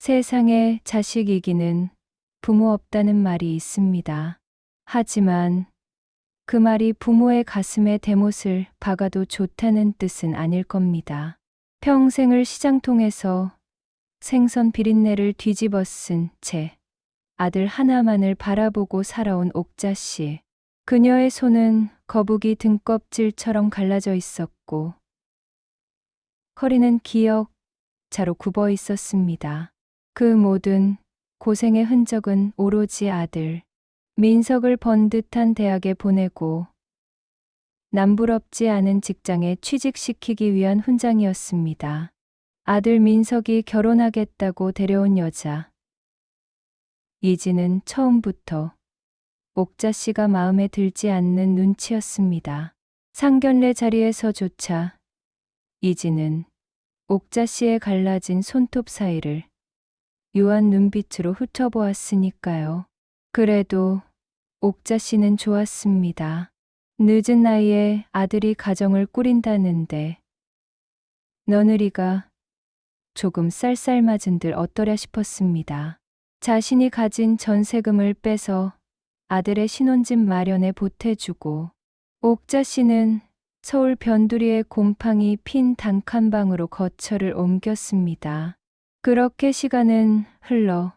세상에 자식 이기는 부모 없다는 말이 있습니다. 하지만 그 말이 부모의 가슴에 대못을 박아도 좋다는 뜻은 아닐 겁니다. 평생을 시장통에서 생선 비린내를 뒤집어 쓴 채 아들 하나만을 바라보고 살아온 옥자 씨. 그녀의 손은 거북이 등껍질처럼 갈라져 있었고 허리는 기역자로 굽어 있었습니다. 그 모든 고생의 흔적은 오로지 아들 민석을 번듯한 대학에 보내고 남부럽지 않은 직장에 취직시키기 위한 훈장이었습니다. 아들 민석이 결혼하겠다고 데려온 여자. 이지는 처음부터 옥자 씨가 마음에 들지 않는 눈치였습니다. 상견례 자리에서조차 이지는 옥자 씨의 갈라진 손톱 사이를 유한 눈빛으로 훑어보았으니까요. 그래도 옥자 씨는 좋았습니다. 늦은 나이에 아들이 가정을 꾸린다는데 며느리가 조금 쌀쌀맞은 들 어떠랴 싶었습니다. 자신이 가진 전세금을 빼서 아들의 신혼집 마련에 보태주고 옥자 씨는 서울 변두리의 곰팡이 핀 단칸방으로 거처를 옮겼습니다. 그렇게 시간은 흘러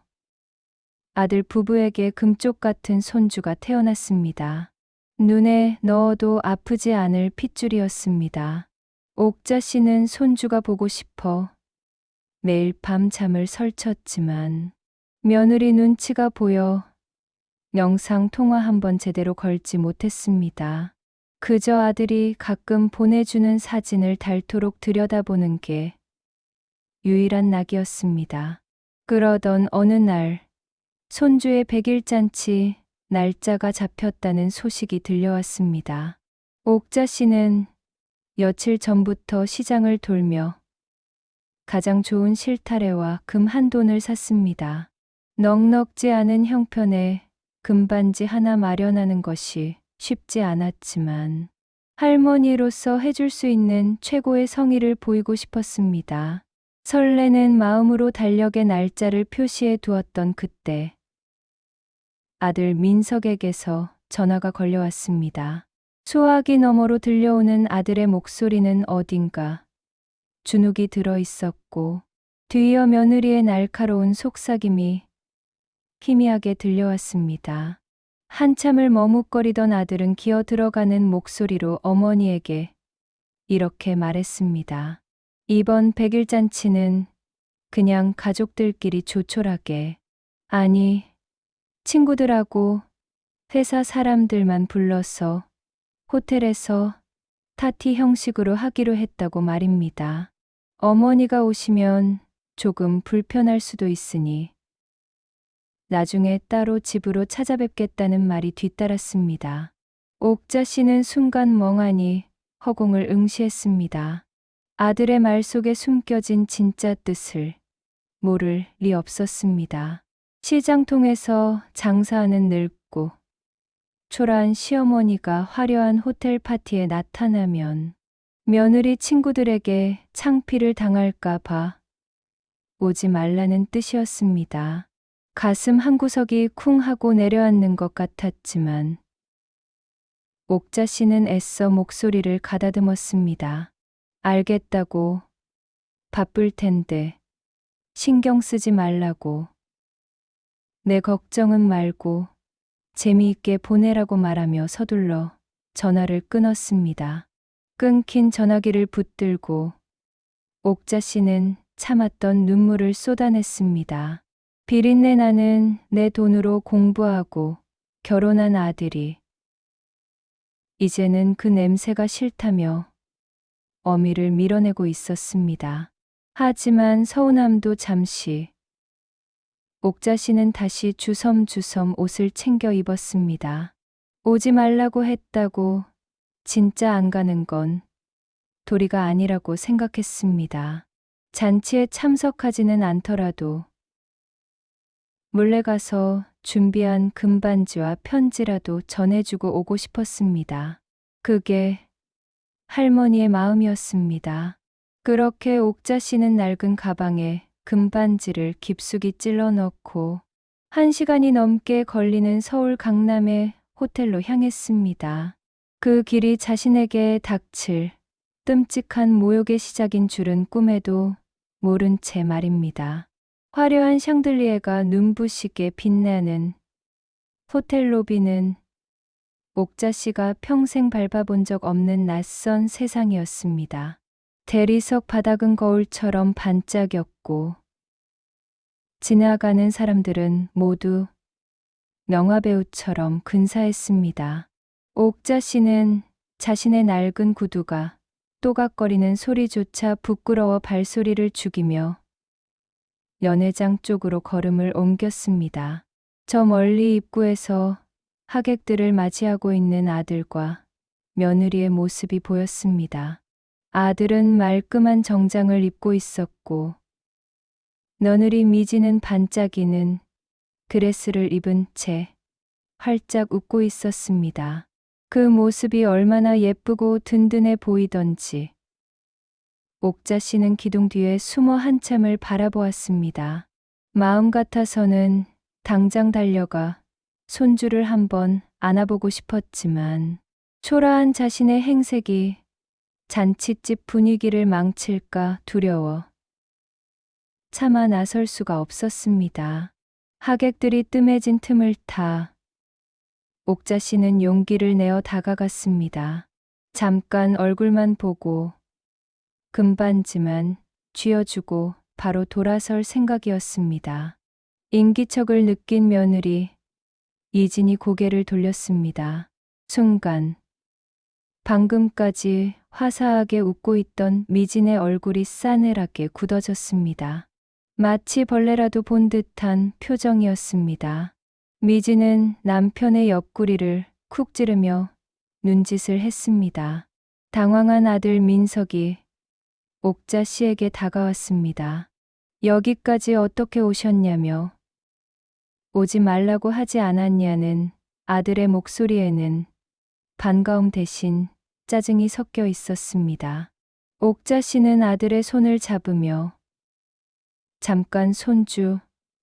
아들 부부에게 금쪽 같은 손주가 태어났습니다. 눈에 넣어도 아프지 않을 핏줄이었습니다. 옥자 씨는 손주가 보고 싶어 매일 밤 잠을 설쳤지만 며느리 눈치가 보여 영상 통화 한번 제대로 걸지 못했습니다. 그저 아들이 가끔 보내주는 사진을 닳도록 들여다보는 게 유일한 낙이었습니다. 그러던 어느 날 손주의 100일 잔치 날짜가 잡혔다는 소식이 들려왔습니다. 옥자 씨는 며칠 전부터 시장을 돌며 가장 좋은 실타래와 금 한 돈을 샀습니다. 넉넉지 않은 형편에 금반지 하나 마련하는 것이 쉽지 않았지만 할머니로서 해줄 수 있는 최고의 성의를 보이고 싶었습니다. 설레는 마음으로 달력에 날짜를 표시해 두었던 그때 아들 민석에게서 전화가 걸려왔습니다. 수화기 너머로 들려오는 아들의 목소리는 어딘가 주눅이 들어 있었고 뒤이어 며느리의 날카로운 속삭임이 희미하게 들려왔습니다. 한참을 머뭇거리던 아들은 기어 들어가는 목소리로 어머니에게 이렇게 말했습니다. 이번 100일 잔치는 그냥 가족들끼리 조촐하게, 아니, 친구들하고 회사 사람들만 불러서 호텔에서 파티 형식으로 하기로 했다고 말입니다. 어머니가 오시면 조금 불편할 수도 있으니 나중에 따로 집으로 찾아뵙겠다는 말이 뒤따랐습니다. 옥자 씨는 순간 멍하니 허공을 응시했습니다. 아들의 말 속에 숨겨진 진짜 뜻을 모를 리 없었습니다. 시장통에서 장사하는 늙고 초라한 시어머니가 화려한 호텔 파티에 나타나면 며느리 친구들에게 창피를 당할까 봐 오지 말라는 뜻이었습니다. 가슴 한구석이 쿵 하고 내려앉는 것 같았지만 옥자 씨는 애써 목소리를 가다듬었습니다. 알겠다고, 바쁠 텐데 신경 쓰지 말라고, 내 걱정은 말고 재미있게 보내라고 말하며 서둘러 전화를 끊었습니다. 끊긴 전화기를 붙들고 옥자 씨는 참았던 눈물을 쏟아냈습니다. 비린내 나는 내 돈으로 공부하고 결혼한 아들이 이제는 그 냄새가 싫다며 어미를 밀어내고 있었습니다. 하지만 서운함도 잠시. 옥자 씨는 다시 주섬주섬 옷을 챙겨 입었습니다. 오지 말라고 했다고 진짜 안 가는 건 도리가 아니라고 생각했습니다. 잔치에 참석하지는 않더라도 몰래 가서 준비한 금반지와 편지라도 전해주고 오고 싶었습니다. 그게 할머니의 마음이었습니다. 그렇게 옥자 씨는 낡은 가방에 금반지를 깊숙이 찔러 넣고 1시간이 넘게 걸리는 서울 강남의 호텔로 향했습니다. 그 길이 자신에게 닥칠 끔찍한 모욕의 시작인 줄은 꿈에도 모른 채 말입니다. 화려한 샹들리에가 눈부시게 빛나는 호텔 로비는 옥자 씨가 평생 밟아본 적 없는 낯선 세상이었습니다. 대리석 바닥은 거울처럼 반짝였고 지나가는 사람들은 모두 영화배우처럼 근사했습니다. 옥자 씨는 자신의 낡은 구두가 또각거리는 소리조차 부끄러워 발소리를 죽이며 연회장 쪽으로 걸음을 옮겼습니다. 저 멀리 입구에서 하객들을 맞이하고 있는 아들과 며느리의 모습이 보였습니다. 아들은 말끔한 정장을 입고 있었고 며느리 미지는 반짝이는 드레스를 입은 채 활짝 웃고 있었습니다. 그 모습이 얼마나 예쁘고 든든해 보이던지 옥자 씨는 기둥 뒤에 숨어 한참을 바라보았습니다. 마음 같아서는 당장 달려가 손주를 한번 안아보고 싶었지만 초라한 자신의 행색이 잔칫집 분위기를 망칠까 두려워 차마 나설 수가 없었습니다. 하객들이 뜸해진 틈을 타 옥자 씨는 용기를 내어 다가갔습니다. 잠깐 얼굴만 보고 금반지만 쥐어주고 바로 돌아설 생각이었습니다. 인기척을 느낀 며느리 이진이 고개를 돌렸습니다. 순간 방금까지 화사하게 웃고 있던 미진의 얼굴이 싸늘하게 굳어졌습니다. 마치 벌레라도 본 듯한 표정이었습니다. 미진은 남편의 옆구리를 쿡 찌르며 눈짓을 했습니다. 당황한 아들 민석이 옥자 씨에게 다가왔습니다. 여기까지 어떻게 오셨냐며 오지 말라고 하지 않았냐는 아들의 목소리에는 반가움 대신 짜증이 섞여 있었습니다. 옥자 씨는 아들의 손을 잡으며 잠깐 손주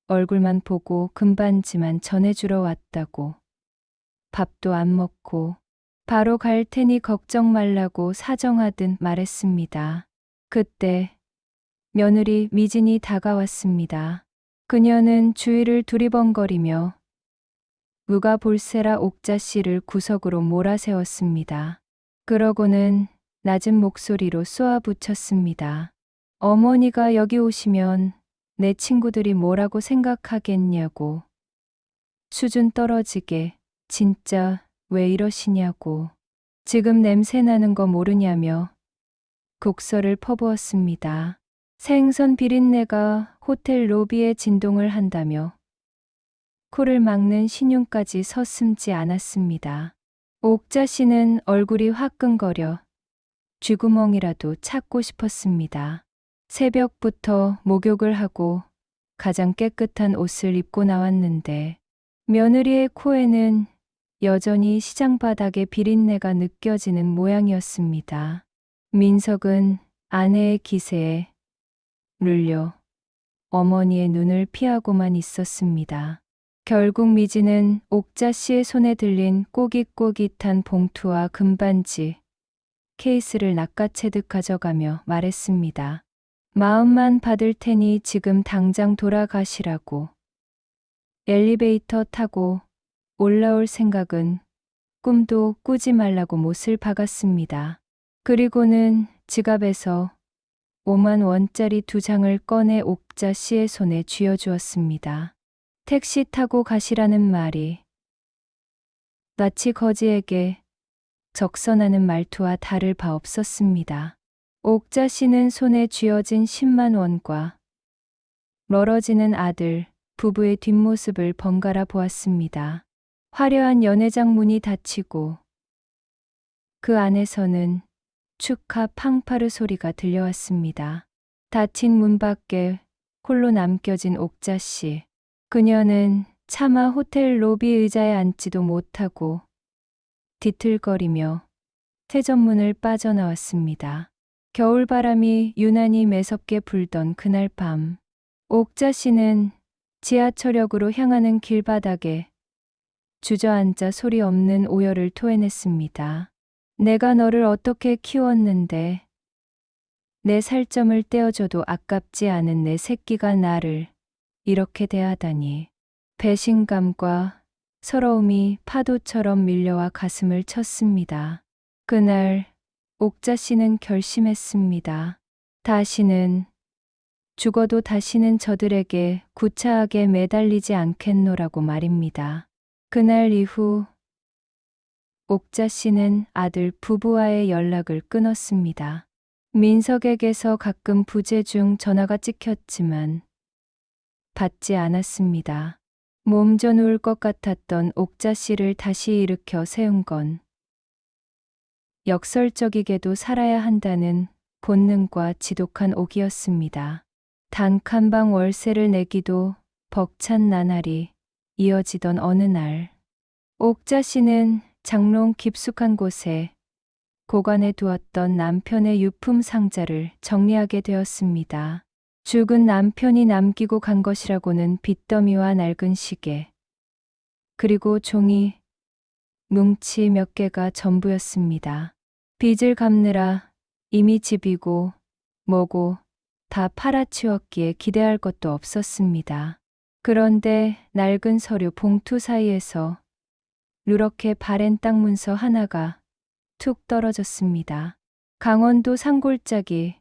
얼굴만 보고 금반지만 전해주러 왔다고 밥도 안 먹고 바로 갈 테니 걱정 말라고 사정하듯 말했습니다. 그때 며느리 미진이 다가왔습니다. 그녀는 주위를 두리번거리며 누가 볼세라 옥자 씨를 구석으로 몰아세웠습니다. 그러고는 낮은 목소리로 쏘아붙였습니다. 어머니가 여기 오시면 내 친구들이 뭐라고 생각하겠냐고. 수준 떨어지게 진짜 왜 이러시냐고. 지금 냄새 나는 거 모르냐며 곡설을 퍼부었습니다. 생선 비린내가 호텔 로비에 진동을 한다며 코를 막는 신용까지 서슴지 않았습니다. 옥자 씨는 얼굴이 화끈거려 쥐구멍이라도 찾고 싶었습니다. 새벽부터 목욕을 하고 가장 깨끗한 옷을 입고 나왔는데 며느리의 코에는 여전히 시장 바닥의 비린내가 느껴지는 모양이었습니다. 민석은 아내의 기세에 눌려 어머니의 눈을 피하고만 있었습니다. 결국 미지는 옥자 씨의 손에 들린 꼬깃꼬깃한 봉투와 금반지, 케이스를 낚아채듯 가져가며 말했습니다. 마음만 받을 테니 지금 당장 돌아가시라고. 엘리베이터 타고 올라올 생각은 꿈도 꾸지 말라고 못을 박았습니다. 그리고는 지갑에서 5만 원짜리 2장을 꺼내 옥자 씨의 손에 쥐어주었습니다. 택시 타고 가시라는 말이 마치 거지에게 적선하는 말투와 다를 바 없었습니다. 옥자 씨는 손에 쥐어진 10만 원과 멀어지는 아들, 부부의 뒷모습을 번갈아 보았습니다. 화려한 연회장 문이 닫히고 그 안에서는 축하 팡파르 소리가 들려왔습니다. 닫힌 문 밖에 홀로 남겨진 옥자 씨. 그녀는 차마 호텔 로비 의자에 앉지도 못하고 뒤틀거리며 퇴전문을 빠져나왔습니다. 겨울바람이 유난히 매섭게 불던 그날 밤 옥자 씨는 지하철역으로 향하는 길바닥에 주저앉아 소리 없는 오열을 토해냈습니다. 내가 너를 어떻게 키웠는데 내 살점을 떼어줘도 아깝지 않은 내 새끼가 나를 이렇게 대하다니. 배신감과 서러움이 파도처럼 밀려와 가슴을 쳤습니다. 그날 옥자 씨는 결심했습니다. 다시는, 죽어도 다시는 저들에게 구차하게 매달리지 않겠노라고 말입니다. 그날 이후 옥자 씨는 아들 부부와의 연락을 끊었습니다. 민석에게서 가끔 부재 중 전화가 찍혔지만 받지 않았습니다. 몸져 누울 것 같았던 옥자 씨를 다시 일으켜 세운 건 역설적이게도 살아야 한다는 본능과 지독한 옥이었습니다. 단칸방 월세를 내기도 벅찬 나날이 이어지던 어느 날, 옥자 씨는 장롱 깊숙한 곳에 고관해 두었던 남편의 유품 상자를 정리하게 되었습니다. 죽은 남편이 남기고 간 것이라고는 빚더미와 낡은 시계, 그리고 종이, 뭉치 몇 개가 전부였습니다. 빚을 갚느라 이미 집이고 뭐고 다 팔아치웠기에 기대할 것도 없었습니다. 그런데 낡은 서류 봉투 사이에서 누렇게 바랜 땅 문서 하나가 툭 떨어졌습니다. 강원도 산골짜기,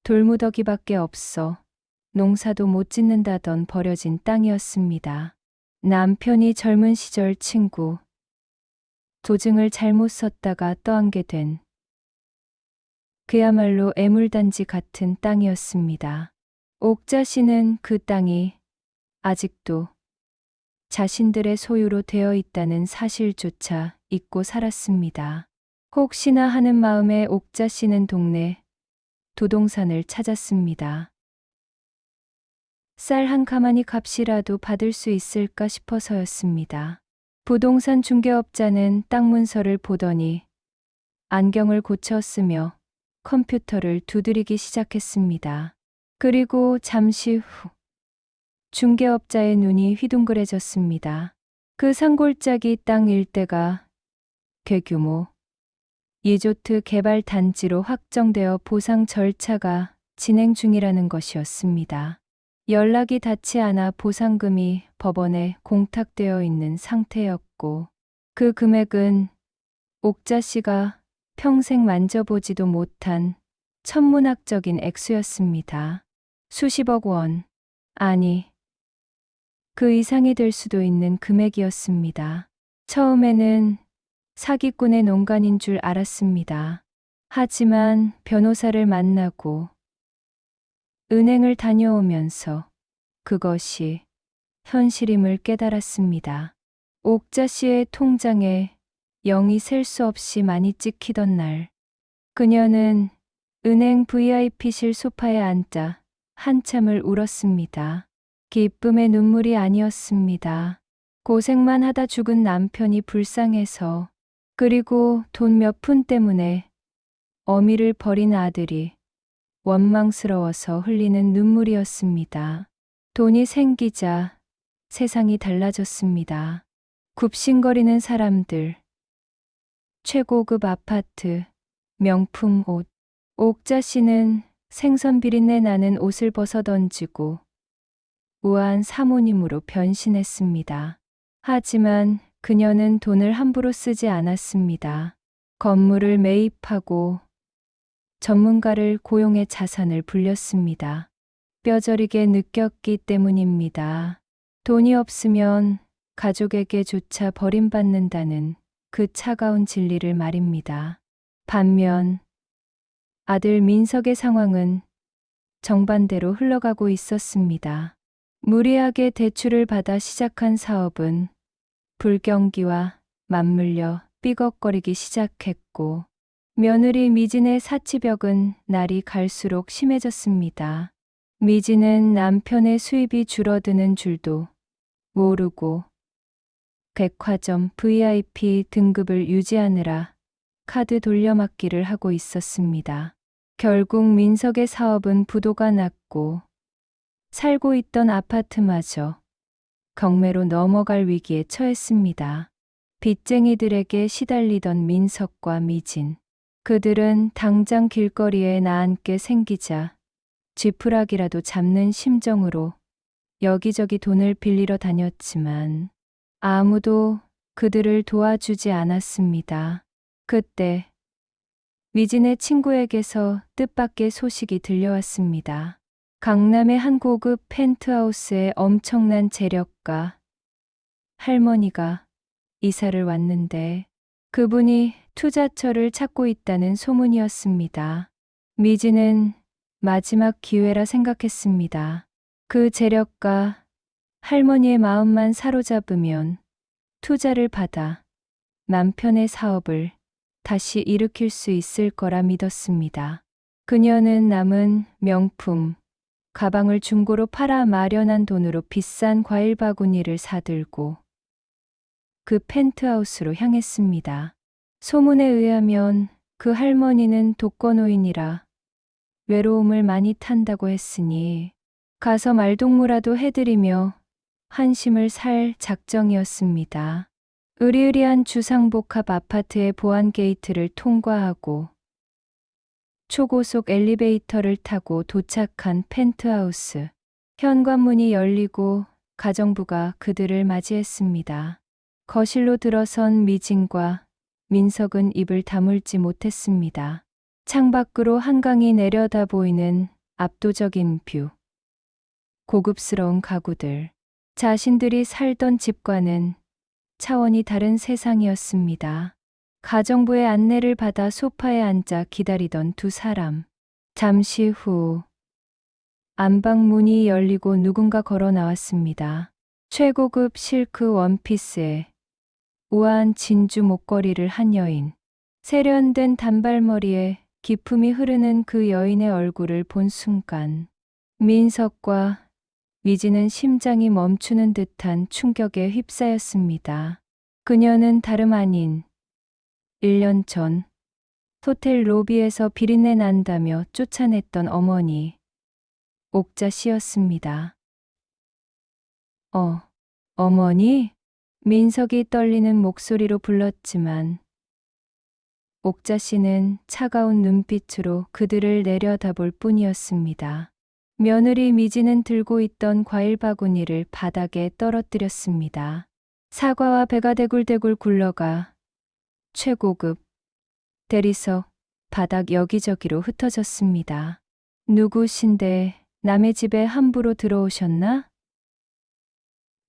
돌무더기밖에 없어 농사도 못 짓는다던 버려진 땅이었습니다. 남편이 젊은 시절 친구, 도증을 잘못 썼다가 떠안게 된 그야말로 애물단지 같은 땅이었습니다. 옥자 씨는 그 땅이 아직도 자신들의 소유로 되어 있다는 사실조차 잊고 살았습니다. 혹시나 하는 마음에 옥자 씨는 동네 도동산을 찾았습니다. 쌀 한 가마니 값이라도 받을 수 있을까 싶어서였습니다. 부동산 중개업자는 땅 문서를 보더니 안경을 고쳐 쓰며 컴퓨터를 두드리기 시작했습니다. 그리고 잠시 후 중개업자의 눈이 휘둥그레졌습니다. 그 산골짜기 땅 일대가 대규모 리조트 개발 단지로 확정되어 보상 절차가 진행 중이라는 것이었습니다. 연락이 닿지 않아 보상금이 법원에 공탁되어 있는 상태였고, 그 금액은 옥자 씨가 평생 만져보지도 못한 천문학적인 액수였습니다. 수십억 원, 아니, 그 이상이 될 수도 있는 금액이었습니다. 처음에는 사기꾼의 농간인 줄 알았습니다. 하지만 변호사를 만나고 은행을 다녀오면서 그것이 현실임을 깨달았습니다. 옥자 씨의 통장에 0이 셀 수 없이 많이 찍히던 날, 그녀는 은행 VIP실 소파에 앉아 한참을 울었습니다. 기쁨의 눈물이 아니었습니다. 고생만 하다 죽은 남편이 불쌍해서, 그리고 돈 몇 푼 때문에 어미를 버린 아들이 원망스러워서 흘리는 눈물이었습니다. 돈이 생기자 세상이 달라졌습니다. 굽신거리는 사람들, 최고급 아파트, 명품 옷. 옥자 씨는 생선 비린내 나는 옷을 벗어 던지고 우아한 사모님으로 변신했습니다. 하지만 그녀는 돈을 함부로 쓰지 않았습니다. 건물을 매입하고 전문가를 고용해 자산을 불렸습니다. 뼈저리게 느꼈기 때문입니다. 돈이 없으면 가족에게조차 버림받는다는 그 차가운 진리를 말입니다. 반면 아들 민석의 상황은 정반대로 흘러가고 있었습니다. 무리하게 대출을 받아 시작한 사업은 불경기와 맞물려 삐걱거리기 시작했고, 며느리 미진의 사치벽은 날이 갈수록 심해졌습니다. 미진은 남편의 수입이 줄어드는 줄도 모르고 백화점 VIP 등급을 유지하느라 카드 돌려막기를 하고 있었습니다. 결국 민석의 사업은 부도가 났고 살고 있던 아파트마저 경매로 넘어갈 위기에 처했습니다. 빚쟁이들에게 시달리던 민석과 미진. 그들은 당장 길거리에 나앉게 생기자 쥐푸락이라도 잡는 심정으로 여기저기 돈을 빌리러 다녔지만 아무도 그들을 도와주지 않았습니다. 그때 미진의 친구에게서 뜻밖의 소식이 들려왔습니다. 강남의 한 고급 펜트하우스에 엄청난 재력가 할머니가 이사를 왔는데 그분이 투자처를 찾고 있다는 소문이었습니다. 미진은 마지막 기회라 생각했습니다. 그 재력가 할머니의 마음만 사로잡으면 투자를 받아 남편의 사업을 다시 일으킬 수 있을 거라 믿었습니다. 그녀는 남은 명품, 가방을 중고로 팔아 마련한 돈으로 비싼 과일 바구니를 사들고 그 펜트하우스로 향했습니다. 소문에 의하면 그 할머니는 독거노인이라 외로움을 많이 탄다고 했으니 가서 말동무라도 해드리며 한심을 살 작정이었습니다. 으리으리한 주상복합 아파트의 보안 게이트를 통과하고 초고속 엘리베이터를 타고 도착한 펜트하우스. 현관문이 열리고 가정부가 그들을 맞이했습니다. 거실로 들어선 미진과 민석은 입을 다물지 못했습니다. 창밖으로 한강이 내려다 보이는 압도적인 뷰. 고급스러운 가구들. 자신들이 살던 집과는 차원이 다른 세상이었습니다. 가정부의 안내를 받아 소파에 앉아 기다리던 두 사람. 잠시 후 안방문이 열리고 누군가 걸어 나왔습니다. 최고급 실크 원피스에 우아한 진주 목걸이를 한 여인. 세련된 단발머리에 기품이 흐르는 그 여인의 얼굴을 본 순간 민석과 미진은 심장이 멈추는 듯한 충격에 휩싸였습니다. 그녀는 다름 아닌 1년 전 호텔 로비에서 비린내 난다며 쫓아냈던 어머니 옥자 씨였습니다. 어머니? 민석이 떨리는 목소리로 불렀지만 옥자 씨는 차가운 눈빛으로 그들을 내려다볼 뿐이었습니다. 며느리 미진은 들고 있던 과일 바구니를 바닥에 떨어뜨렸습니다. 사과와 배가 대굴대굴 굴러가 최고급 대리석 바닥 여기저기로 흩어졌습니다. 누구신데 남의 집에 함부로 들어오셨나?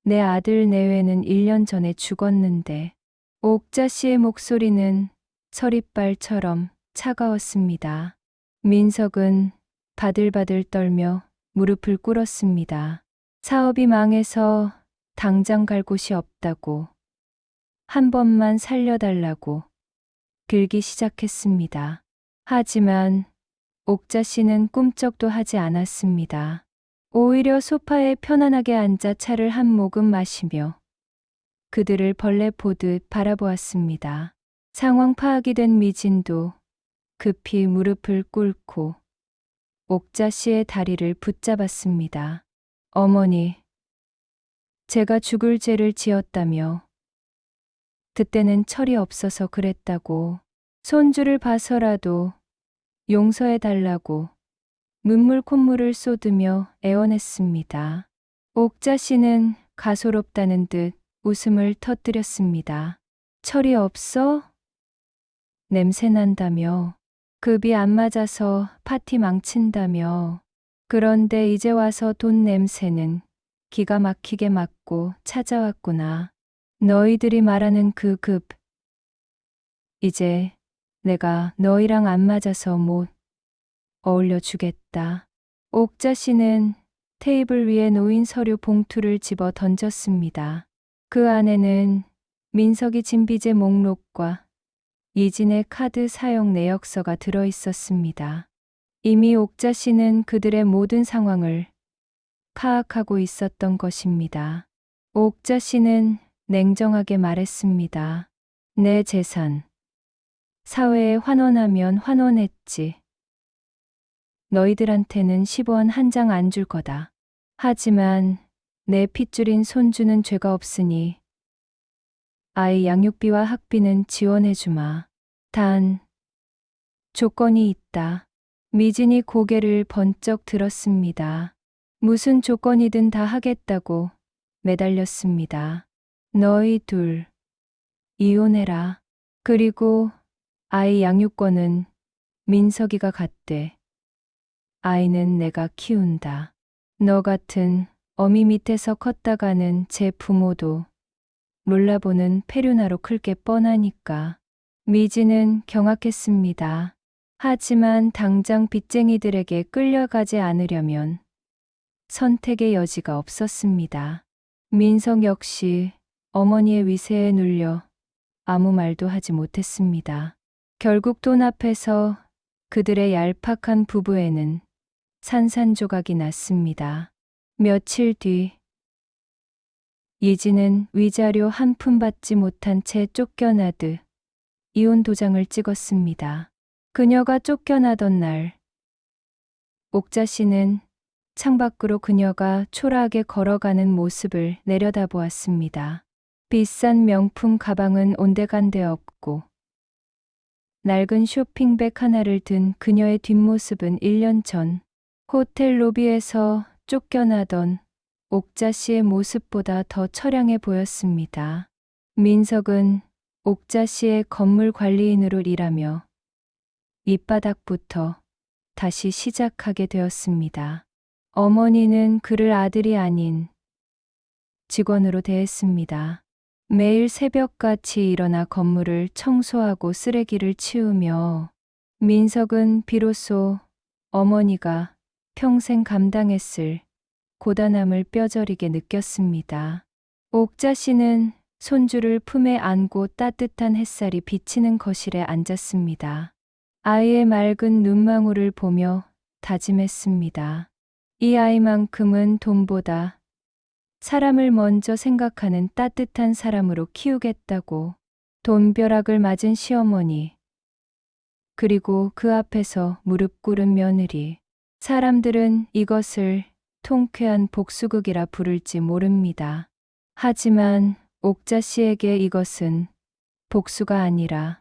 내 아들 내외는 1년 전에 죽었는데. 옥자 씨의 목소리는 서리발처럼 차가웠습니다. 민석은 바들바들 떨며 무릎을 꿇었습니다. 사업이 망해서 당장 갈 곳이 없다고, 한 번만 살려달라고 길기 시작했습니다. 하지만 옥자 씨는 꿈쩍도 하지 않았습니다. 오히려 소파에 편안하게 앉아 차를 한 모금 마시며 그들을 벌레 보듯 바라보았습니다. 상황 파악이 된 미진도 급히 무릎을 꿇고 옥자 씨의 다리를 붙잡았습니다. 어머니, 제가 죽을 죄를 지었다며 그때는 철이 없어서 그랬다고, 손주를 봐서라도 용서해달라고 눈물 콧물을 쏟으며 애원했습니다. 옥자 씨는 가소롭다는 듯 웃음을 터뜨렸습니다. 철이 없어? 냄새난다며, 급이 안 맞아서 파티 망친다며. 그런데 이제 와서 돈 냄새는 기가 막히게 맡고 찾아왔구나. 너희들이 말하는 그 급. 이제 내가 너희랑 안 맞아서 못 어울려 주겠다. 옥자 씨는 테이블 위에 놓인 서류 봉투를 집어 던졌습니다. 그 안에는 민석이 진 빚의 목록과 이진의 카드 사용 내역서가 들어 있었습니다. 이미 옥자 씨는 그들의 모든 상황을 파악하고 있었던 것입니다. 옥자 씨는 냉정하게 말했습니다. 내 재산, 사회에 환원하면 환원했지. 너희들한테는 10원 한 장 안 줄 거다. 하지만 내 핏줄인 손주는 죄가 없으니 아이 양육비와 학비는 지원해주마. 단, 조건이 있다. 미진이 고개를 번쩍 들었습니다. 무슨 조건이든 다 하겠다고 매달렸습니다. 너희 둘, 이혼해라. 그리고 아이 양육권은 민석이가 갖대. 아이는 내가 키운다. 너 같은 어미 밑에서 컸다가는 제 부모도 몰라보는 페류나로 클 게 뻔하니까. 미지는 경악했습니다. 하지만 당장 빚쟁이들에게 끌려가지 않으려면 선택의 여지가 없었습니다. 민석 역시 어머니의 위세에 눌려 아무 말도 하지 못했습니다. 결국 돈 앞에서 그들의 얄팍한 부부에는 산산조각이 났습니다. 며칠 뒤 이지는 위자료 한 푼 받지 못한 채 쫓겨나듯 이혼 도장을 찍었습니다. 그녀가 쫓겨나던 날 옥자 씨는 창밖으로 그녀가 초라하게 걸어가는 모습을 내려다보았습니다. 비싼 명품 가방은 온데간데 없고 낡은 쇼핑백 하나를 든 그녀의 뒷모습은 1년 전 호텔 로비에서 쫓겨나던 옥자 씨의 모습보다 더 처량해 보였습니다. 민석은 옥자 씨의 건물 관리인으로 일하며 밑바닥부터 다시 시작하게 되었습니다. 어머니는 그를 아들이 아닌 직원으로 대했습니다. 매일 새벽같이 일어나 건물을 청소하고 쓰레기를 치우며 민석은 비로소 어머니가 평생 감당했을 고단함을 뼈저리게 느꼈습니다. 옥자 씨는 손주를 품에 안고 따뜻한 햇살이 비치는 거실에 앉았습니다. 아이의 맑은 눈망울을 보며 다짐했습니다. 이 아이만큼은 돈보다 사람을 먼저 생각하는 따뜻한 사람으로 키우겠다고. 돈벼락을 맞은 시어머니, 그리고 그 앞에서 무릎 꿇은 며느리. 사람들은 이것을 통쾌한 복수극이라 부를지 모릅니다. 하지만 옥자 씨에게 이것은 복수가 아니라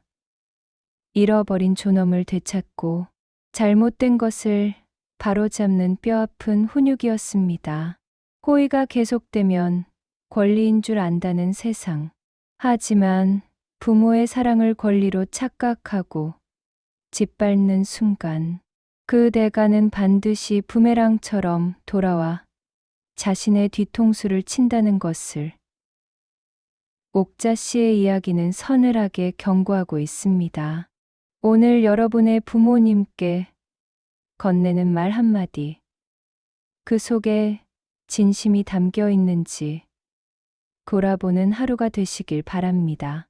잃어버린 존엄을 되찾고 잘못된 것을 바로잡는 뼈아픈 훈육이었습니다. 호의가 계속되면 권리인 줄 안다는 세상. 하지만 부모의 사랑을 권리로 착각하고 짓밟는 순간 그 대가는 반드시 부메랑처럼 돌아와 자신의 뒤통수를 친다는 것을 옥자 씨의 이야기는 서늘하게 경고하고 있습니다. 오늘 여러분의 부모님께 건네는 말 한마디, 그 속에 진심이 담겨 있는지 돌아보는 하루가 되시길 바랍니다.